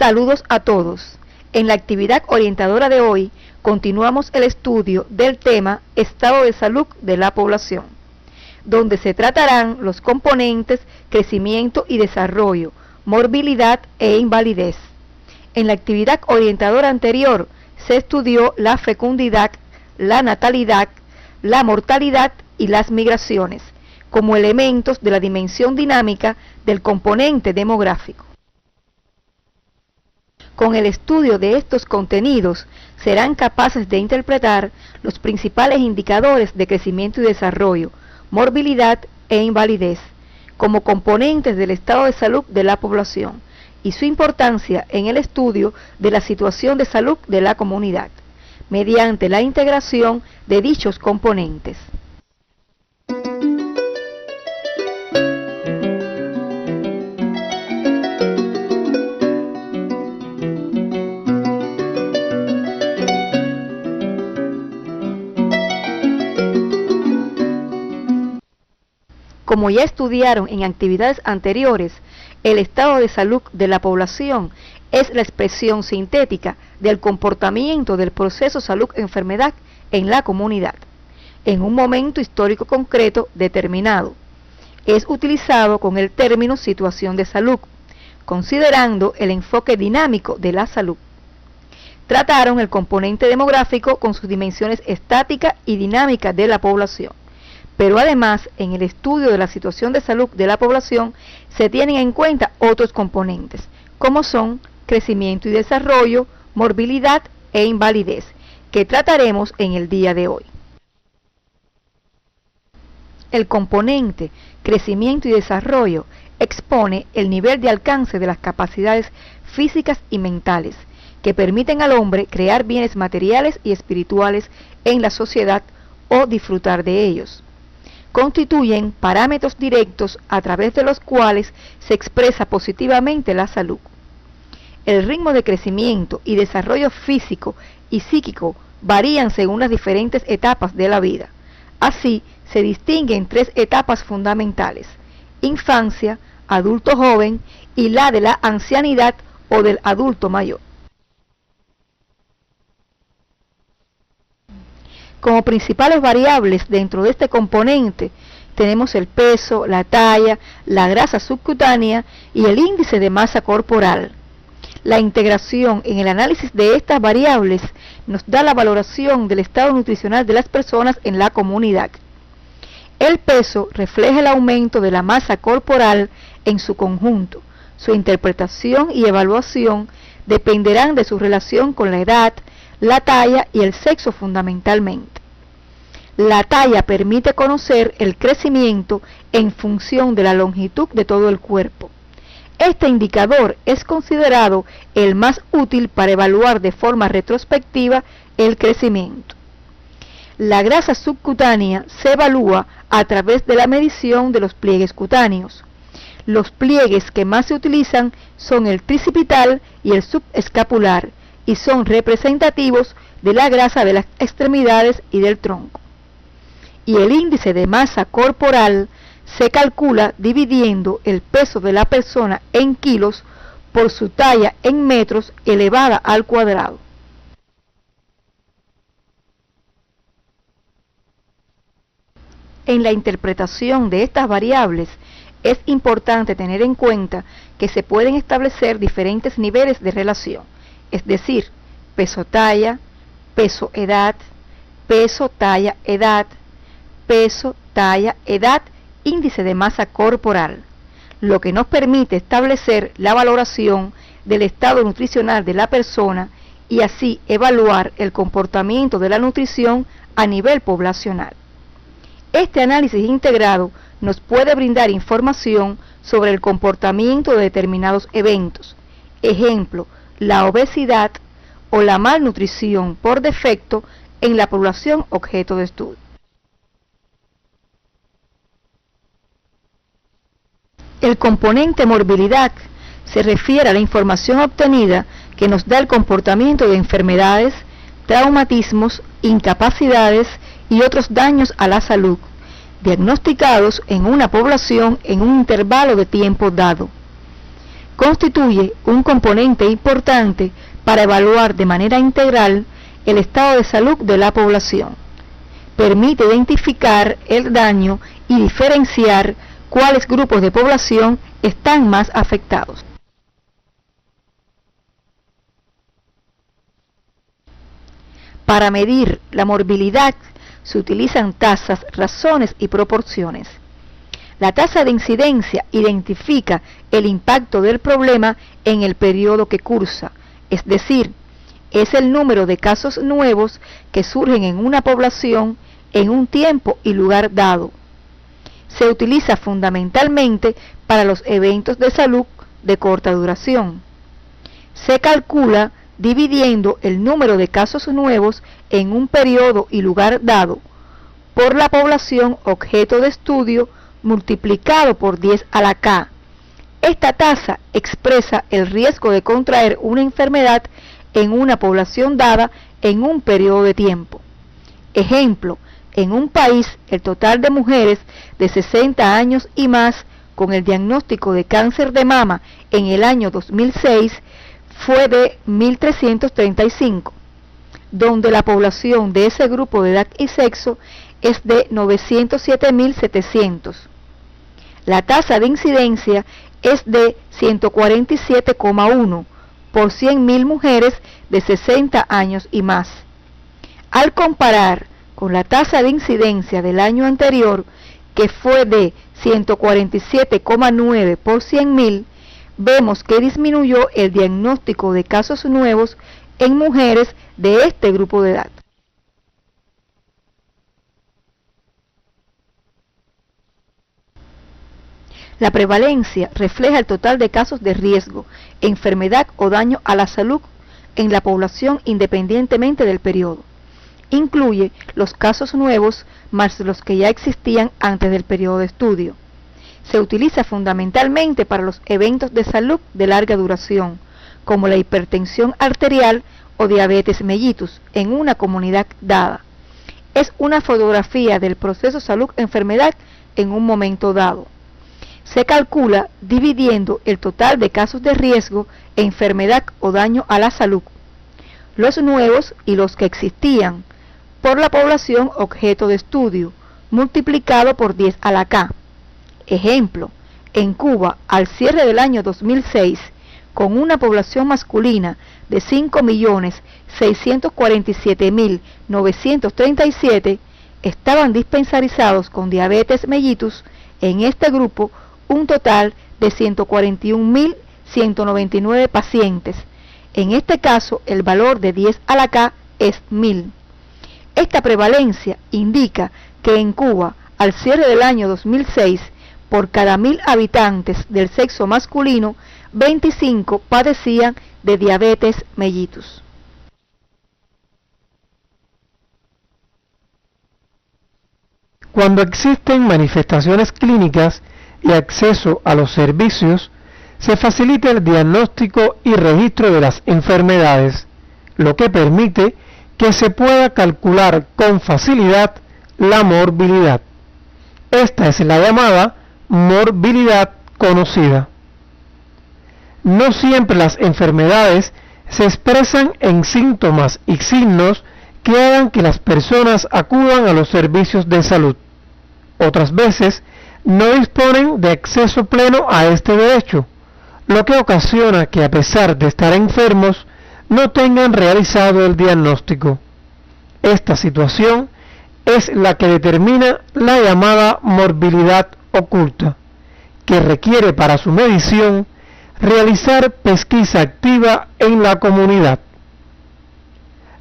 Saludos a todos. En la actividad orientadora de hoy continuamos el estudio del tema Estado de Salud de la Población, donde se tratarán los componentes crecimiento y desarrollo, morbilidad e invalidez. En la actividad orientadora anterior se estudió la fecundidad, la natalidad, la mortalidad y las migraciones como elementos de la dimensión dinámica del componente demográfico. Con el estudio de estos contenidos serán capaces de interpretar los principales indicadores de crecimiento y desarrollo, morbilidad e invalidez como componentes del estado de salud de la población y su importancia en el estudio de la situación de salud de la comunidad, mediante la integración de dichos componentes. Como ya estudiaron en actividades anteriores, el estado de salud de la población es la expresión sintética del comportamiento del proceso salud-enfermedad en la comunidad, en un momento histórico concreto determinado. Es utilizado con el término situación de salud, considerando el enfoque dinámico de la salud. Trataron el componente demográfico con sus dimensiones estática y dinámica de la población. Pero además, en el estudio de la situación de salud de la población, se tienen en cuenta otros componentes, como son crecimiento y desarrollo, morbilidad e invalidez, que trataremos en el día de hoy. El componente crecimiento y desarrollo expone el nivel de alcance de las capacidades físicas y mentales, que permiten al hombre crear bienes materiales y espirituales en la sociedad o disfrutar de ellos. Constituyen parámetros directos a través de los cuales se expresa positivamente la salud. El ritmo de crecimiento y desarrollo físico y psíquico varían según las diferentes etapas de la vida. Así, se distinguen tres etapas fundamentales: infancia, adulto joven y la de la ancianidad o del adulto mayor. Como principales variables dentro de este componente tenemos el peso, la talla, la grasa subcutánea y el índice de masa corporal. La integración en el análisis de estas variables nos da la valoración del estado nutricional de las personas en la comunidad. El peso refleja el aumento de la masa corporal en su conjunto. Su interpretación y evaluación dependerán de su relación con la edad, la talla y el sexo fundamentalmente. La talla permite conocer el crecimiento en función de la longitud de todo el cuerpo. Este indicador es considerado el más útil para evaluar de forma retrospectiva el crecimiento. La grasa subcutánea se evalúa a través de la medición de los pliegues cutáneos. Los pliegues que más se utilizan son el tricipital y el subescapular, y son representativos de la grasa de las extremidades y del tronco. Y el índice de masa corporal se calcula dividiendo el peso de la persona en kilos por su talla en metros elevada al cuadrado. En la interpretación de estas variables es importante tener en cuenta que se pueden establecer diferentes niveles de relación, es decir, peso-talla, peso-edad, peso-talla-edad, peso-talla-edad, índice de masa corporal, lo que nos permite establecer la valoración del estado nutricional de la persona y así evaluar el comportamiento de la nutrición a nivel poblacional. Este análisis integrado nos puede brindar información sobre el comportamiento de determinados eventos, ejemplo, la obesidad o la malnutrición por defecto en la población objeto de estudio. El componente morbilidad se refiere a la información obtenida que nos da el comportamiento de enfermedades, traumatismos, incapacidades y otros daños a la salud, diagnosticados en una población en un intervalo de tiempo dado. constituye un componente importante para evaluar de manera integral el estado de salud de la población. Permite identificar el daño y diferenciar cuáles grupos de población están más afectados. Para medir la morbilidad se utilizan tasas, razones y proporciones. La tasa de incidencia identifica el impacto del problema en el periodo que cursa, es decir, es el número de casos nuevos que surgen en una población en un tiempo y lugar dado. Se utiliza fundamentalmente para los eventos de salud de corta duración. Se calcula dividiendo el número de casos nuevos en un periodo y lugar dado por la población objeto de estudio multiplicado por 10 a la K. Esta tasa expresa el riesgo de contraer una enfermedad en una población dada en un periodo de tiempo. Ejemplo, en un país el total de mujeres de 60 años y más con el diagnóstico de cáncer de mama en el año 2006 fue de 1.335, donde la población de ese grupo de edad y sexo es de 907.700. La tasa de incidencia es de 147,1 por 100.000 mujeres de 60 años y más. Al comparar con la tasa de incidencia del año anterior, que fue de 147,9 por 100.000, vemos que disminuyó el diagnóstico de casos nuevos en mujeres de este grupo de edad. La prevalencia refleja el total de casos de riesgo, enfermedad o daño a la salud en la población independientemente del periodo. Incluye los casos nuevos más los que ya existían antes del periodo de estudio. Se utiliza fundamentalmente para los eventos de salud de larga duración, como la hipertensión arterial o diabetes mellitus en una comunidad dada. Es una fotografía del proceso salud-enfermedad en un momento dado. Se calcula dividiendo el total de casos de riesgo, enfermedad o daño a la salud, los nuevos y los que existían, por la población objeto de estudio, multiplicado por 10 a la K. Ejemplo, en Cuba, al cierre del año 2006, con una población masculina de 5.647.937, estaban dispensarizados con diabetes mellitus en este grupo un total de 141.199 pacientes. En este caso, el valor de 10 a la K es 1000. Esta prevalencia indica que en Cuba, al cierre del año 2006, por cada 1000 habitantes del sexo masculino, 25 padecían de diabetes mellitus. Cuando existen manifestaciones clínicas y acceso a los servicios, se facilita el diagnóstico y registro de las enfermedades, lo que permite que se pueda calcular con facilidad la morbilidad. Esta es la llamada morbilidad conocida. No siempre las enfermedades se expresan en síntomas y signos que hagan que las personas acudan a los servicios de salud. Otras veces no disponen de acceso pleno a este derecho, lo que ocasiona que a pesar de estar enfermos, no tengan realizado el diagnóstico. Esta situación es la que determina la llamada morbilidad oculta, que requiere para su medición realizar pesquisa activa en la comunidad.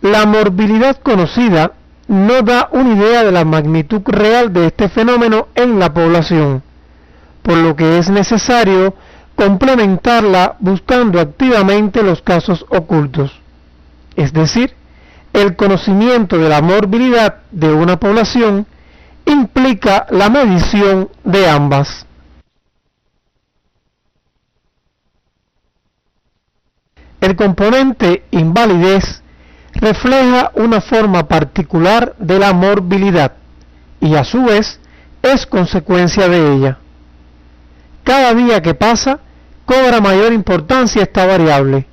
La morbilidad conocida no da una idea de la magnitud real de este fenómeno en la población, por lo que es necesario complementarla buscando activamente los casos ocultos, es decir, el conocimiento de la morbilidad de una población implica la medición de ambas. El componente invalidez refleja una forma particular de la morbilidad y a su vez es consecuencia de ella. Cada día que pasa cobra mayor importancia esta variable,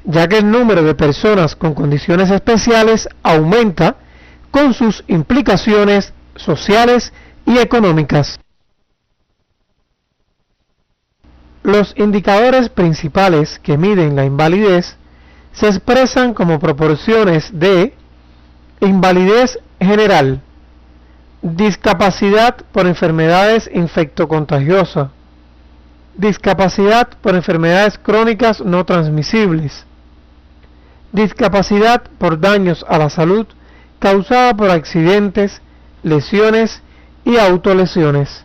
ya que el número de personas con condiciones especiales aumenta con sus implicaciones sociales y económicas. Los indicadores principales que miden la invalidez se expresan como proporciones de invalidez general, discapacidad por enfermedades infectocontagiosas, discapacidad por enfermedades crónicas no transmisibles, discapacidad por daños a la salud causada por accidentes, lesiones y autolesiones,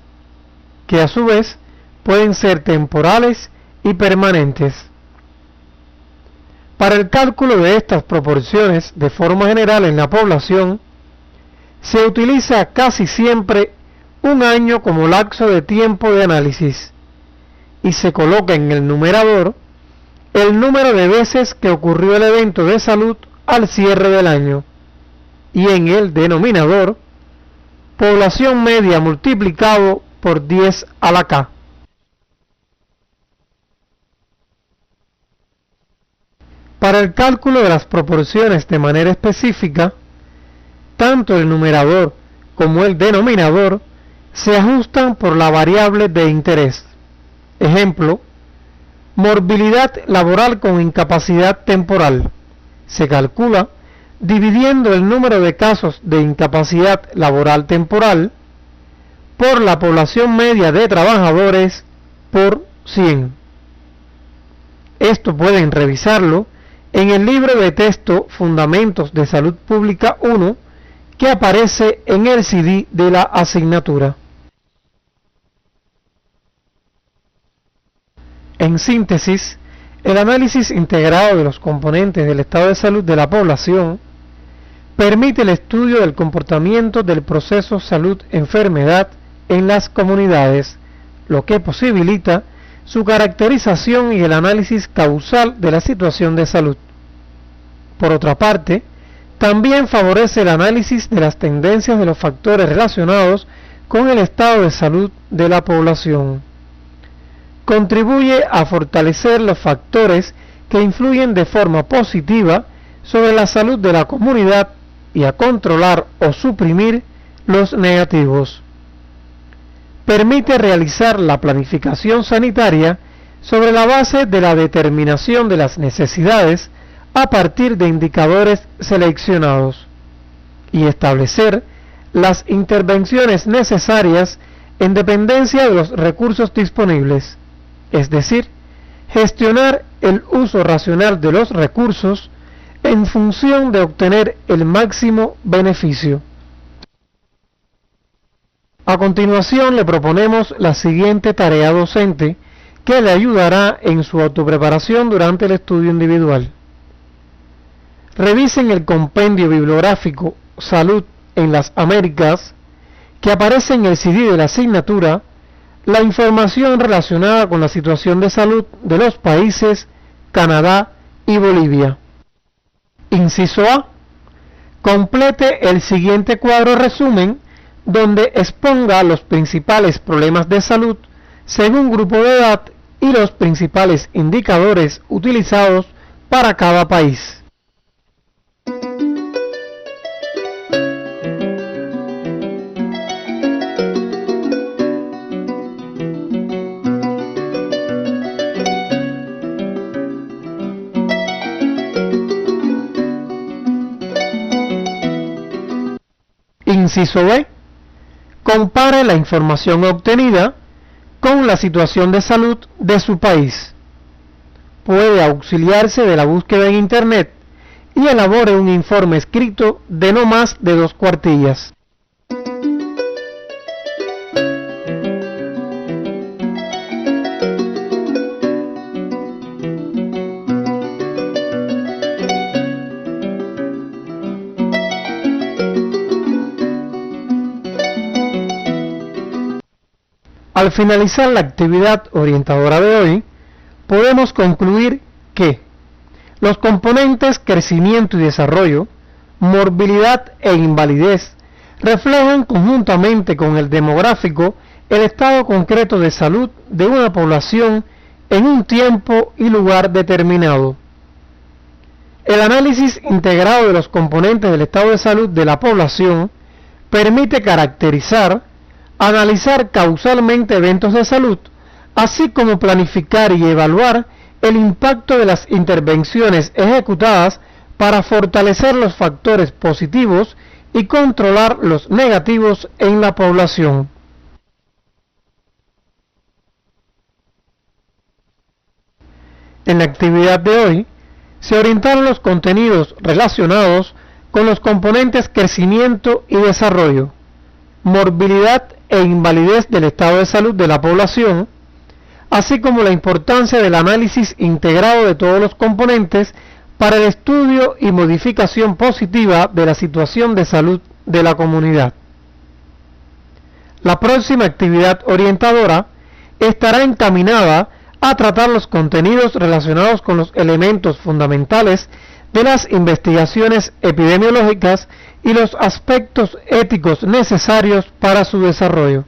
que a su vez pueden ser temporales y permanentes. Para el cálculo de estas proporciones de forma general en la población, se utiliza casi siempre un año como lapso de tiempo de análisis y se coloca en el numerador el número de veces que ocurrió el evento de salud al cierre del año y en el denominador población media multiplicado por 10 a la K. Para el cálculo de las proporciones de manera específica, tanto el numerador como el denominador se ajustan por la variable de interés. Ejemplo, morbilidad laboral con incapacidad temporal. Se calcula dividiendo el número de casos de incapacidad laboral temporal por la población media de trabajadores por 100. Esto pueden revisarlo en el libro de texto Fundamentos de Salud Pública 1, que aparece en el CD de la asignatura. En síntesis, el análisis integrado de los componentes del estado de salud de la población permite el estudio del comportamiento del proceso salud-enfermedad en las comunidades, lo que posibilita su caracterización y el análisis causal de la situación de salud. Por otra parte, también favorece el análisis de las tendencias de los factores relacionados con el estado de salud de la población. Contribuye a fortalecer los factores que influyen de forma positiva sobre la salud de la comunidad y a controlar o suprimir los negativos. Permite realizar la planificación sanitaria sobre la base de la determinación de las necesidades a partir de indicadores seleccionados y establecer las intervenciones necesarias en dependencia de los recursos disponibles, es decir, gestionar el uso racional de los recursos en función de obtener el máximo beneficio. A continuación le proponemos la siguiente tarea docente que le ayudará en su autopreparación durante el estudio individual. Revisen el compendio bibliográfico Salud en las Américas, que aparece en el CD de la asignatura, la información relacionada con la situación de salud de los países Canadá y Bolivia. Inciso A. Complete el siguiente cuadro resumen donde exponga los principales problemas de salud según grupo de edad y los principales indicadores utilizados para cada país. Inciso B. Compare la información obtenida con la situación de salud de su país. Puede auxiliarse de la búsqueda en Internet y elabore un informe escrito de no más de 2 cuartillas. Al finalizar la actividad orientadora de hoy, podemos concluir que los componentes crecimiento y desarrollo, morbilidad e invalidez reflejan conjuntamente con el demográfico el estado concreto de salud de una población en un tiempo y lugar determinado. El análisis integrado de los componentes del estado de salud de la población permite caracterizar, analizar causalmente eventos de salud, así como planificar y evaluar el impacto de las intervenciones ejecutadas para fortalecer los factores positivos y controlar los negativos en la población. En la actividad de hoy, se orientaron los contenidos relacionados con los componentes crecimiento y desarrollo, morbilidad e invalidez del estado de salud de la población, así como la importancia del análisis integrado de todos los componentes para el estudio y modificación positiva de la situación de salud de la comunidad. La próxima actividad orientadora estará encaminada a tratar los contenidos relacionados con los elementos fundamentales de las investigaciones epidemiológicas y los aspectos éticos necesarios para su desarrollo.